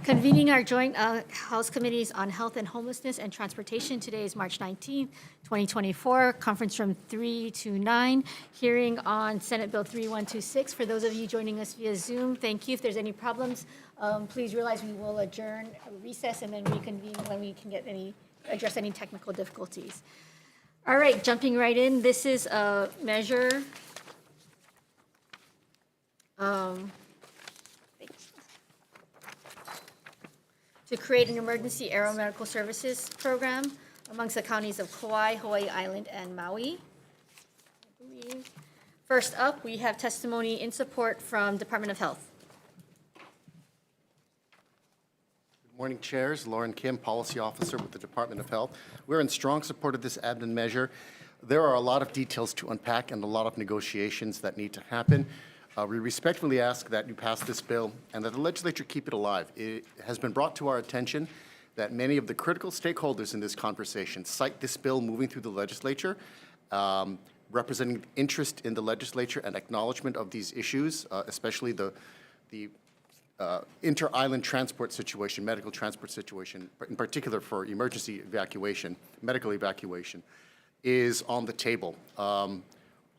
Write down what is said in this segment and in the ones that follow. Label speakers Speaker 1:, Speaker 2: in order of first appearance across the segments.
Speaker 1: Convening our joint House Committees on Health and Homelessness and Transportation. Today is March 19th, 2024, conference from 3 to 9, hearing on Senate Bill 3126. For those of you joining us via Zoom, thank you. If there's any problems, please realize we will adjourn, recess, and then reconvene when we can address any technical difficulties. All right, jumping right in, this is a measure to create an emergency aeromedical services program amongst the counties of Kauai, Hawaii Island, and Maui. I believe. First up, we have testimony in support from Department of Health.
Speaker 2: Good morning, Chairs. Lauren Kim, Policy Officer with the Department of Health. We're in strong support of this admin measure. There are a lot of details to unpack and a lot of negotiations that need to happen. We respectfully ask that you pass this bill and that the legislature keep it alive. It has been brought to our attention that many of the critical stakeholders in this conversation cite this bill moving through the legislature, representing interest in the legislature and acknowledgement of these issues, especially the inter-island transport situation, medical transport situation, in particular for emergency evacuation, medical evacuation, is on the table.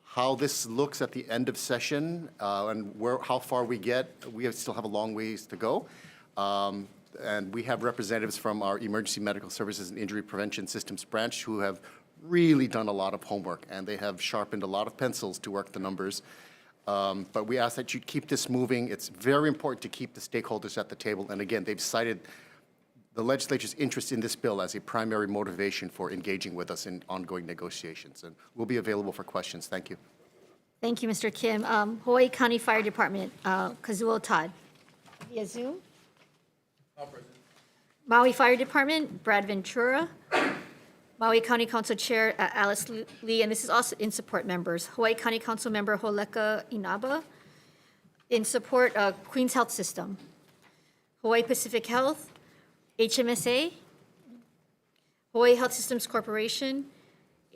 Speaker 2: How this looks at the end of session and how far we get, we still have a long ways to go. And we have representatives from our Emergency Medical Services and Injury Prevention Systems branch who have really done a lot of homework, and they have sharpened a lot of pencils to work the numbers. But we ask that you keep this moving. It's very important to keep the stakeholders at the table. And again, they've cited the legislature's interest in this bill as a primary motivation for engaging with us in ongoing negotiations. And we'll be available for questions. Thank you.
Speaker 1: Thank you, Mr. Kim. Hawaii County Fire Department, Kazuo Todd, via Zoom. Maui Fire Department, Brad Ventura. Maui County Council Chair Alice Lee, and this is also in support members. Hawaii County Council Member Holeka Inaba. In support, Queens Health System. Hawaii Pacific Health, HMSA, Hawaii Health Systems Corporation,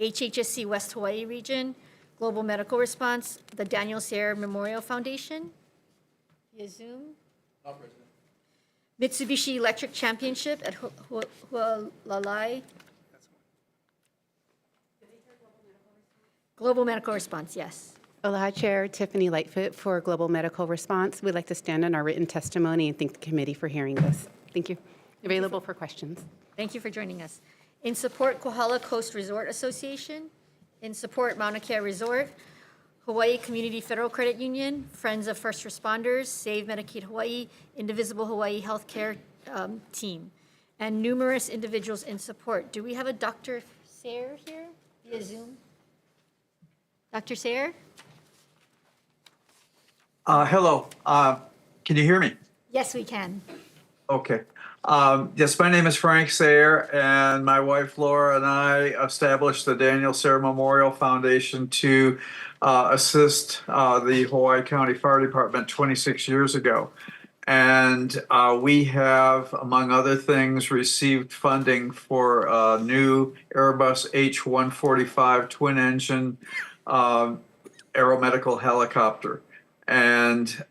Speaker 1: HHSC West Hawaii Region, Global Medical Response, the Daniel Sayre Memorial Foundation, via Zoom. Mitsubishi Electric Championship at Hualalai. Global Medical Response, yes.
Speaker 3: Aloha Chair Tiffany Lightfoot for Global Medical Response. We'd like to stand on our written testimony and thank the committee for hearing this. Thank you. Available for questions.
Speaker 1: Thank you for joining us. In support, Kohala Coast Resort Association. In support, Mauna Kea Resort. Hawaii Community Federal Credit Union. Friends of First Responders. Save Medicaid Hawaii. Indivisible Hawaii Healthcare Team. And numerous individuals in support. Do we have a Dr. Sayre here via Zoom? Dr. Sayre?
Speaker 4: Hello. Can you hear me?
Speaker 1: Yes, we can.
Speaker 4: Okay. Yes, my name is Frank Sayre, and my wife Laura and I established the Daniel Sayre Memorial Foundation to assist the Hawaii County Fire Department 26 years ago. And we have, among other things, received funding for a new Airbus H-145 twin-engine aeromedical helicopter. And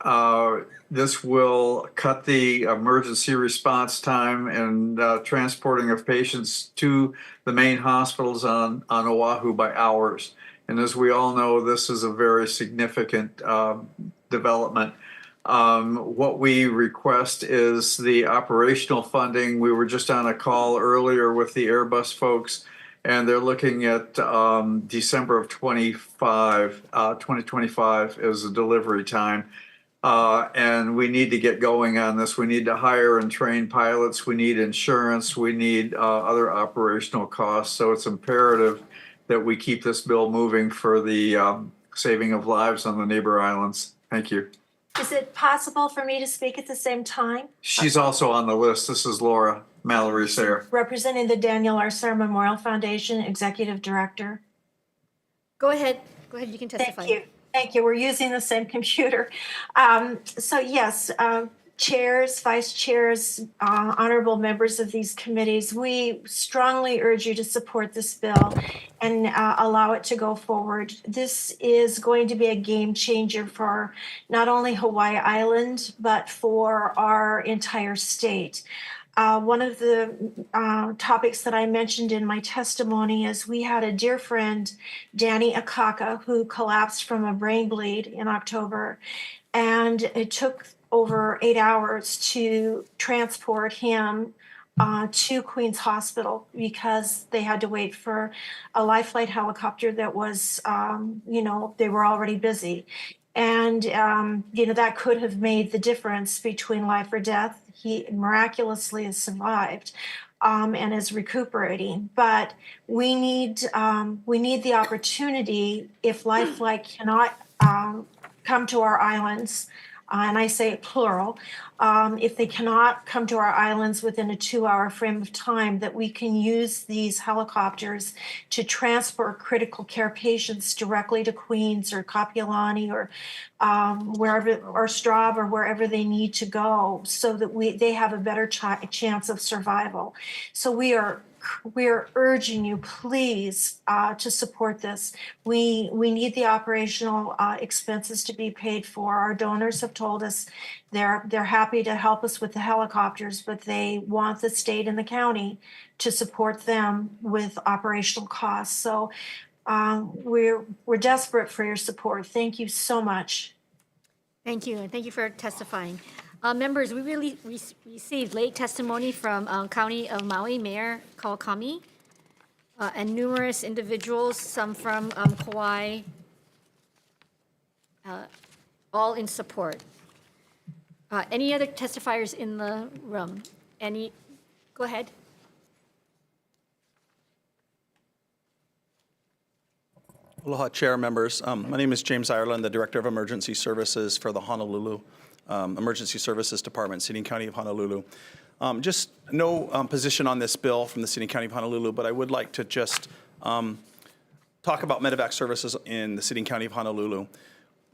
Speaker 4: this will cut the emergency response time and transporting of patients to the main hospitals on Oahu by hours. And as we all know, this is a very significant development. What we request is the operational funding. We were just on a call earlier with the Airbus folks, and they're looking at December of 2025 as a delivery time. And we need to get going on this. We need to hire and train pilots. We need insurance. We need other operational costs. So it's imperative that we keep this bill moving for the saving of lives on the neighbor islands. Thank you.
Speaker 5: Is it possible for me to speak at the same time?
Speaker 4: She's also on the list. This is Laura Mallory Sayre.
Speaker 5: Representing the Daniel R. Sayre Memorial Foundation, Executive Director.
Speaker 1: Go ahead. Go ahead. You can testify.
Speaker 5: Thank you. Thank you. We're using the same computer. So yes, chairs, vice chairs, honorable members of these committees, we strongly urge you to support this bill and allow it to go forward. This is going to be a game changer for not only Hawaii Island, but for our entire state. One of the topics that I mentioned in my testimony is we had a dear friend, Danny Akaka, who collapsed from a brain bleed in October. And it took over 8 hours to transport him to Queens Hospital because they had to wait for a life flight helicopter that was, they were already busy. And, that could have made the difference between life or death. He miraculously has survived and is recuperating. But we need the opportunity, if life flight cannot come to our islands, and I say it plural, if they cannot come to our islands within a 2-hour frame of time, that we can use these helicopters to transport critical care patients directly to Queens or Kapiolani or wherever, or Straub or wherever they need to go, so that they have a better chance of survival. So we are urging you, please, to support this. We need the operational expenses to be paid for. Our donors have told us they're happy to help us with the helicopters, but they want the state and the county to support them with operational costs. So we're desperate for your support. Thank you so much.
Speaker 1: Thank you, and thank you for testifying. Members, we really received late testimony from County of Maui Mayor Kawakami and numerous individuals, some from Kauai, all in support. Any other testifiers in the room? Go ahead.
Speaker 6: Aloha, Chair, members. My name is James Ireland, the Director of Emergency Services for the Honolulu Emergency Services Department, City and County of Honolulu. Just no position on this bill from the City and County of Honolulu, but I would like to just talk about medevac services in the City and County of Honolulu.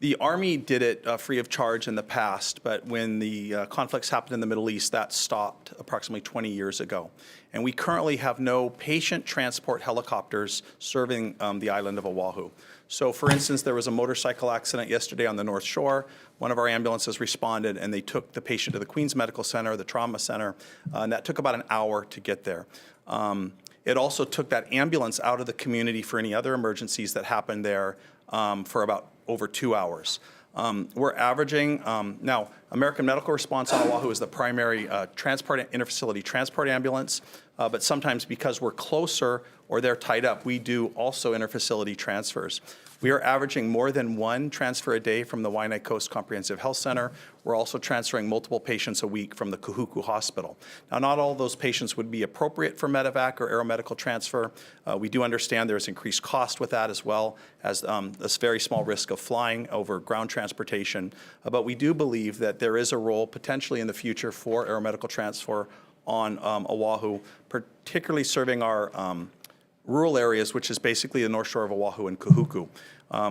Speaker 6: The Army did it free of charge in the past, but when the conflicts happened in the Middle East, that stopped approximately 20 years ago. And we currently have no patient transport helicopters serving the island of Oahu. So for instance, there was a motorcycle accident yesterday on the North Shore. One of our ambulances responded and they took the patient to the Queens Medical Center, the trauma center, and that took about an hour to get there. It also took that ambulance out of the community for any other emergencies that happened there for about over 2 hours. We're averaging, now American Medical Response on Oahu is the primary interfacility transport ambulance, but sometimes because we're closer or they're tied up, we do also interfacility transfers. We are averaging more than one transfer a day from the Waianae Coast Comprehensive Health Center. We're also transferring multiple patients a week from the Kahuku Hospital. Now, not all of those patients would be appropriate for medevac or aeromedical transfer. We do understand there's increased cost with that as well as this very small risk of flying over ground transportation. But we do believe that there is a role potentially in the future for aeromedical transfer on Oahu, particularly serving our rural areas, which is basically the North Shore of Oahu and Kahuku.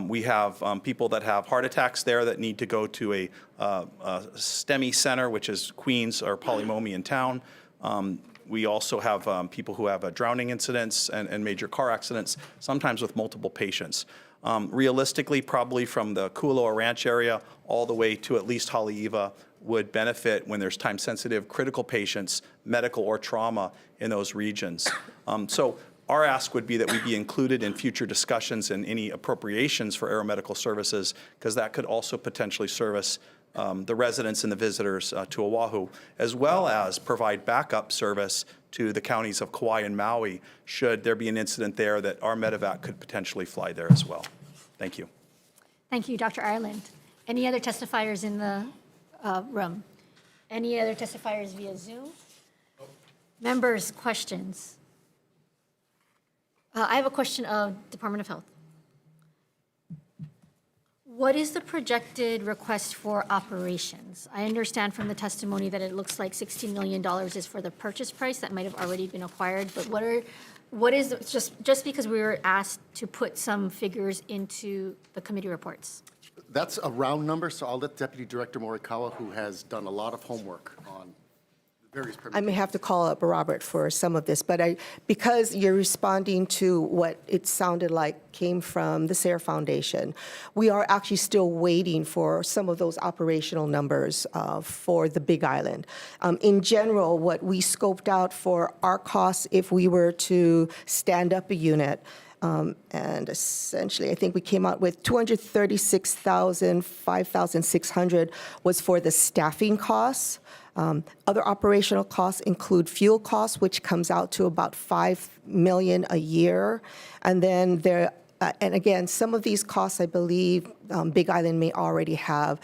Speaker 6: We have people that have heart attacks there that need to go to a STEMI center, which is Queens or Polimomi in town. We also have people who have drowning incidents and major car accidents, sometimes with multiple patients. Realistically, probably from the Kualoa Ranch area all the way to at least Haleiwa would benefit when there's time-sensitive critical patients, medical or trauma in those regions. So our ask would be that we be included in future discussions and any appropriations for aeromedical services, because that could also potentially service the residents and the visitors to Oahu, as well as provide backup service to the counties of Kauai and Maui, should there be an incident there that our medevac could potentially fly there as well. Thank you.
Speaker 1: Thank you, Dr. Ireland. Any other testifiers in the room? Any other testifiers via Zoom? Members, questions? I have a question of Department of Health. What is the projected request for operations? I understand from the testimony that it looks like $16 million is for the purchase price that might have already been acquired, but what is just because we were asked to put some figures into the committee reports?
Speaker 2: That's a round number, so I'll let Deputy Director Morikawa, who has done a lot of homework on various
Speaker 7: I
Speaker 2: permutations.
Speaker 7: may have to call up Robert for some of this, but because you're responding to what it sounded like came from the SARE Foundation, we are actually still waiting for some of those operational numbers for the Big Island. In general, what we scoped out for our costs if we were to stand up a unit, and essentially, I think we came out with $236,000, $5,600 was for the staffing costs. Other operational costs include fuel costs, which comes out to about $5 million a year. And then and again, some of these costs, I believe, Big Island may already have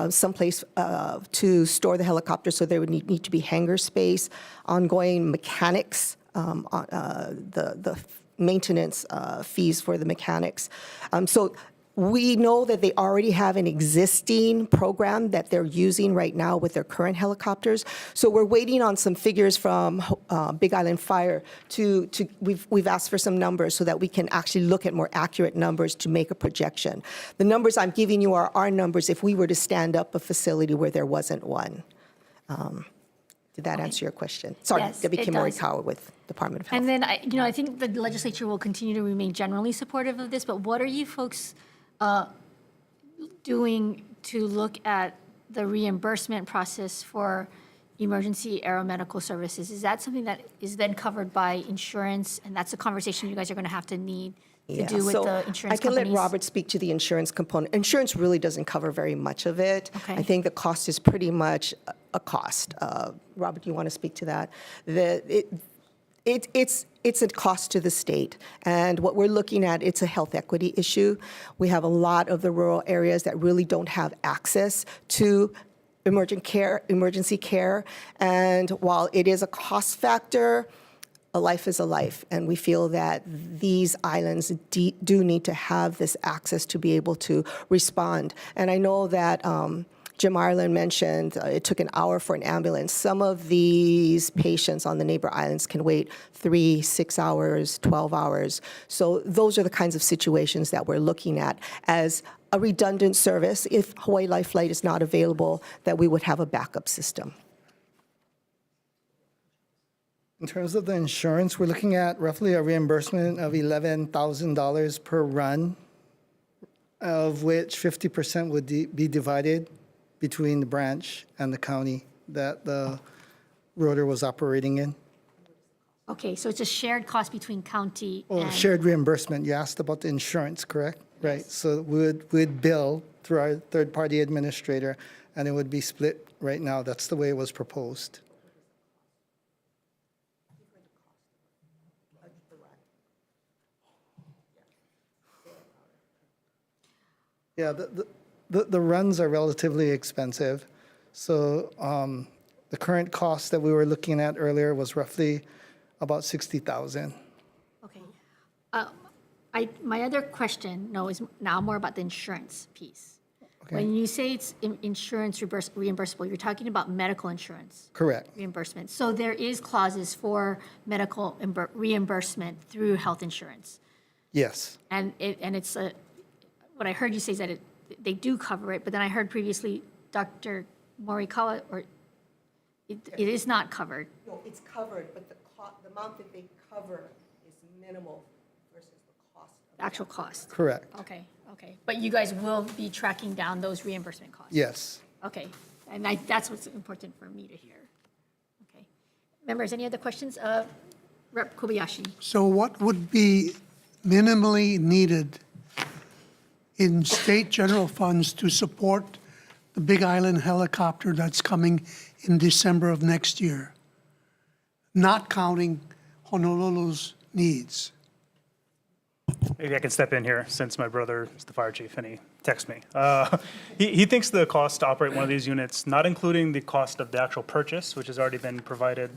Speaker 7: someplace to store the helicopter, so there would need to be hangar space, ongoing mechanics, the maintenance fees for the mechanics. So we know that they already have an existing program that they're using right now with their current helicopters. So we're waiting on some figures from Big Island Fire we've asked for some numbers so that we can actually look at more accurate numbers to make a projection. The numbers I'm giving you are our numbers if we were to stand up a facility where there wasn't one. Did that answer your question? Sorry,
Speaker 1: Yes,
Speaker 7: Debbie
Speaker 1: it does.
Speaker 7: Kimori-Kawa with Department of Health.
Speaker 1: And then, I think the legislature will continue to remain generally supportive of this, but what are you folks doing to look at the reimbursement process for emergency aeromedical services? Is that something that is then covered by insurance? And that's a conversation you guys are going to have to need to do with
Speaker 7: so
Speaker 1: the insurance
Speaker 7: I can
Speaker 1: companies?
Speaker 7: let Robert speak to the insurance component. Insurance really doesn't cover very much of it.
Speaker 1: Okay.
Speaker 7: I think the cost is pretty much a cost. Robert, do you want to speak to that? It's a cost to the state. And what we're looking at, it's a health equity issue. We have a lot of the rural areas that really don't have access to emergency care. And while it is a cost factor, a life is a life. And we feel that these islands do need to have this access to be able to respond. And I know that Jim Ireland mentioned it took an hour for an ambulance. Some of these patients on the neighbor islands can wait 3, 6 hours, 12 hours. So those are the kinds of situations that we're looking at as a redundant service. If Hawaii Life Flight is not available, that we would have a backup system.
Speaker 8: In terms of the insurance, we're looking at roughly a reimbursement of $11,000 per run, of which 50% would be divided between the branch and the county that the rotor was operating in.
Speaker 1: Okay, so it's a shared cost between county
Speaker 8: Or
Speaker 1: and...
Speaker 8: shared reimbursement. You asked about the insurance, correct? Right. So we'd bill through our third-party administrator, and it would be split right now. That's the way it was proposed. Yeah, the runs are relatively expensive. So the current cost that we were looking at earlier was roughly about $60,000.
Speaker 1: Okay. My other question, is now more about the insurance piece.
Speaker 8: Okay.
Speaker 1: When you say it's insurance reimbursable, you're talking about medical insurance
Speaker 8: Correct.
Speaker 1: reimbursement. So there is clauses for medical reimbursement through health insurance.
Speaker 8: Yes.
Speaker 1: And it's what I heard you say is that they do cover it, but then I heard previously Dr. Morikawa, it is not covered.
Speaker 7: No, it's covered, but the amount that they cover is minimal versus the cost.
Speaker 1: The actual cost.
Speaker 8: Correct.
Speaker 1: Okay. But you guys will be tracking down those reimbursement costs?
Speaker 8: Yes.
Speaker 1: Okay. And that's what's important for me to hear. Okay. Members, any other questions? Rep. Kobayashi.
Speaker 9: So what would be minimally needed in state general funds to support the Big Island helicopter that's coming in December of next year, not counting Honolulu's needs?
Speaker 10: Maybe I can step in here since my brother is the fire chief and he texts me. He thinks the cost to operate one of these units, not including the cost of the actual purchase, which has already been provided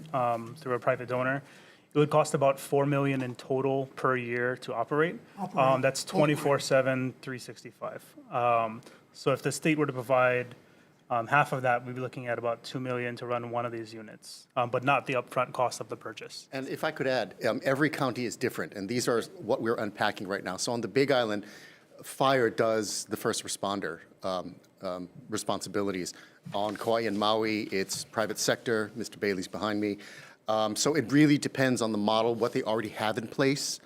Speaker 10: through a private donor, it would cost about $4 million in total per year to operate. That's 24/7, 365. So if the state were to provide half of that, we'd be looking at about $2 million to run one of these units, but not the upfront cost of the purchase.
Speaker 2: And if I could add, every county is different, and these are what we're unpacking right now. So on the Big Island, fire does the first responder responsibilities. On Kauai and Maui, it's private sector. Mr. Bailey's behind me. So it really depends on the model, what they already have in place.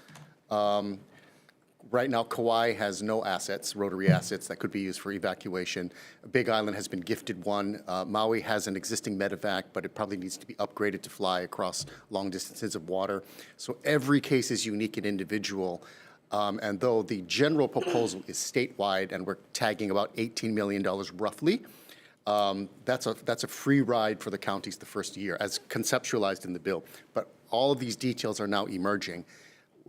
Speaker 2: Right now, Kauai has no assets, rotary assets, that could be used for evacuation. Big Island has been gifted one. Maui has an existing medevac, but it probably needs to be upgraded to fly across long distances of water. So every case is unique and individual. And though the general proposal is statewide, and we're tagging about $18 million roughly, that's a free ride for the counties the first year, as conceptualized in the bill. But all of these details are now emerging.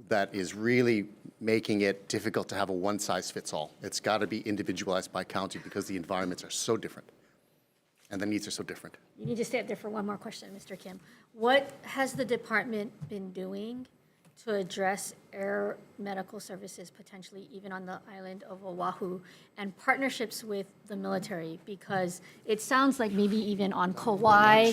Speaker 2: That is really making it difficult to have a one-size-fits-all. It's got to be individualized by county because the environments are so different and the needs are so different.
Speaker 1: You need to stay up there for one more question, Mr. Kim. What has the department been doing to address air medical services potentially even on the island of Oahu and partnerships with the military? Because it sounds like maybe even on Kauai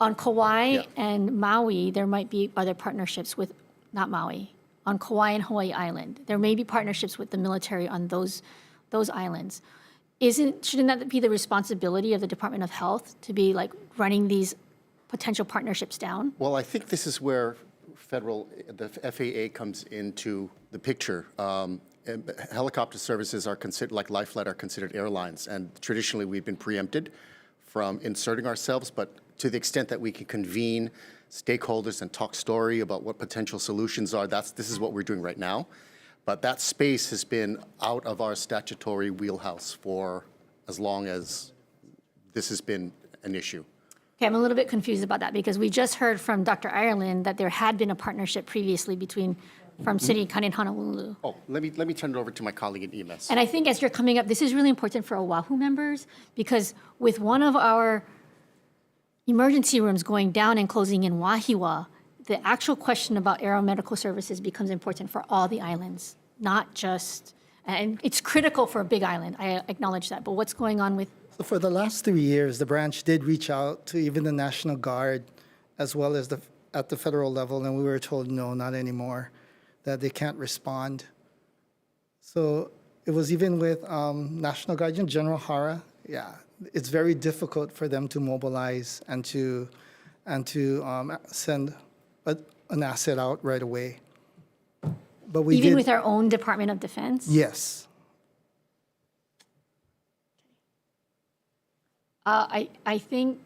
Speaker 2: Yeah.
Speaker 1: and Maui, there might be other partnerships with, not Maui, on Kauai and Hawaii Island. There may be partnerships with the military on those islands. Shouldn't that be the responsibility of the Department of Health to be like running these potential partnerships down?
Speaker 2: Well, I think this is where the FAA comes into the picture. And helicopter services are considered, like Life Flight, are considered airlines. And traditionally, we've been preempted from inserting ourselves. But to the extent that we can convene stakeholders and talk story about what potential solutions are, this is what we're doing right now. But that space has been out of our statutory wheelhouse for as long as this has been an issue.
Speaker 1: Okay, I'm a little bit confused about that because we just heard from Dr. Ireland that there had been a partnership previously from City, County, and Honolulu.
Speaker 2: Oh, let me turn it over to my colleague in EMS.
Speaker 1: And I think as you're coming up, this is really important for Oahu members because with one of our emergency rooms going down and closing in Wahiwa, the actual question about aeromedical services becomes important for all the islands, not just, and it's critical for a big island, I acknowledge that, but what's going on with
Speaker 8: So for the last 3 years, the branch did reach out to even the National Guard as well as at the federal level, and we were told, no, not anymore, that they can't respond. So it was even with National Guardian General Hara, yeah, it's very difficult for them to mobilize and to send an asset out right away. But we
Speaker 1: even
Speaker 8: did,
Speaker 1: with our own Department of Defense?
Speaker 8: yes.
Speaker 1: I think,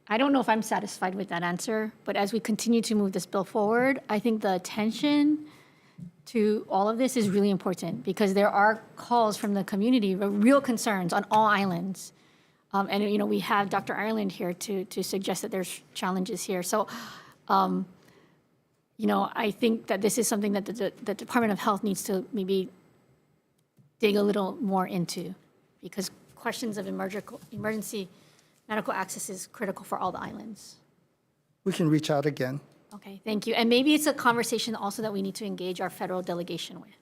Speaker 1: I don't know if I'm satisfied with that answer, but as we continue to move this bill forward, I think the attention to all of this is really important because there are calls from the community, real concerns on all islands. And, you know, we have Dr. Ireland here to suggest that there's challenges here. So, you know, I think that this is something that the Department of Health needs to maybe dig a little more into because questions of emergency medical access is critical for all the islands.
Speaker 8: We can reach out again.
Speaker 1: Okay, thank you. And maybe it's a conversation also that we need to engage our federal delegation with.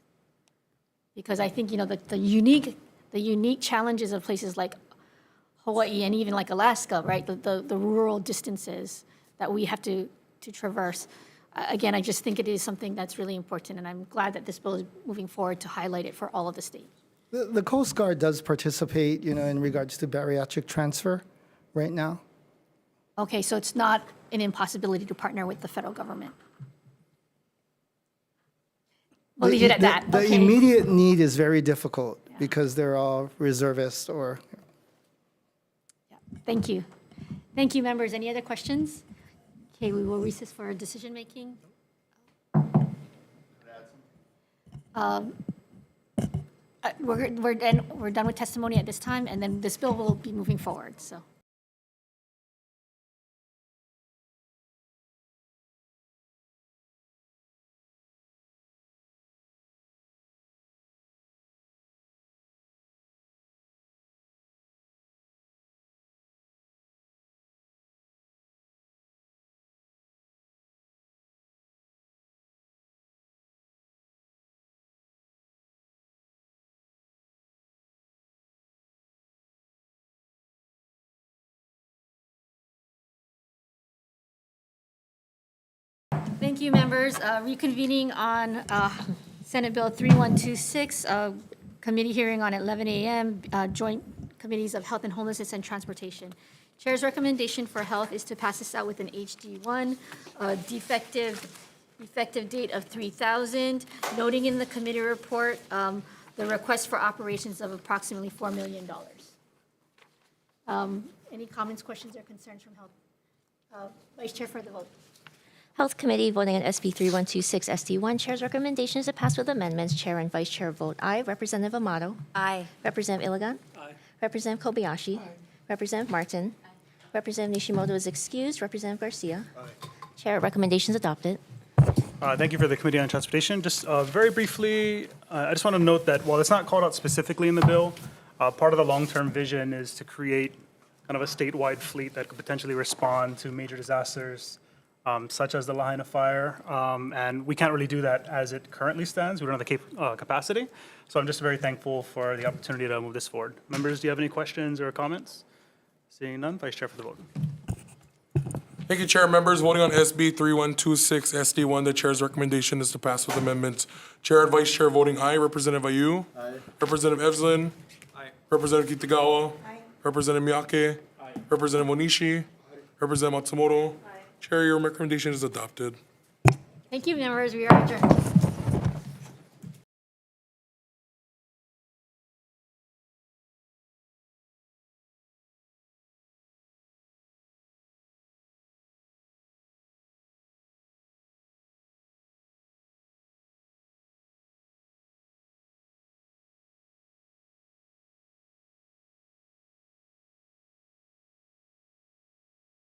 Speaker 1: Because I think, you know, the unique challenges of places like Hawaii and even like Alaska, right? The rural distances that we have to traverse. Again, I just think it is something that's really important, and I'm glad that this bill is moving forward to highlight it for all of the states.
Speaker 8: The Coast Guard does participate, you know, in regards to bariatric transfer right now.
Speaker 1: Okay, so it's not an impossibility to partner with the federal government. We'll leave it at that.
Speaker 8: The
Speaker 1: Okay.
Speaker 8: immediate need is very difficult because they're all reservists or.
Speaker 1: Yeah. Thank you. Thank you, members. Any other questions? Okay, we will recess for decision-making. We're done with testimony at this time, and then this bill will be moving forward, so. Thank you, members. Reconvening on Senate Bill 3126, committee hearing on 11 a.m., joint committees of Health and Homelessness and Transportation. Chair's recommendation for health is to pass this out with an HD1, effective date of 3,000, noting in the committee report the request for operations of approximately $4 million. Any comments, questions, or concerns from health? Vice Chair for the vote.
Speaker 11: Health Committee voting on SB 3126 SD1. Chair's recommendation is to pass with amendments. Chair and Vice Chair vote aye. Representative Amato.
Speaker 1: Aye.
Speaker 11: Representative Iligan. Aye. Representative Kobayashi. Aye. Representative Martin. Aye. Representative Nishimoto is excused. Representative Garcia. Aye. Chair, recommendation is adopted.
Speaker 10: Thank you for the Committee on Transportation. Just very briefly, I just want to note that while it's not called out specifically in the bill, part of the long-term vision is to create kind of a statewide fleet that could potentially respond to major disasters such as the Lahaina fire. And we can't really do that as it currently stands. We don't have the capacity. So I'm just very thankful for the opportunity to move this forward. Members, do you have any questions or comments? Seeing none, Vice Chair for the vote.
Speaker 12: Thank you, Chair. Members voting on SB 3126 SD1, the Chair's recommendation is to pass with amendments. Chair and Vice Chair voting aye. Representative Ayu. Aye. Representative Evslin. Aye. Representative Kitagawa. Aye. Representative Miyake. Aye. Representative Onishi. Aye. Representative Matsumoto. Aye. Chair, your recommendation is adopted.
Speaker 1: Thank you, members. We are adjourned.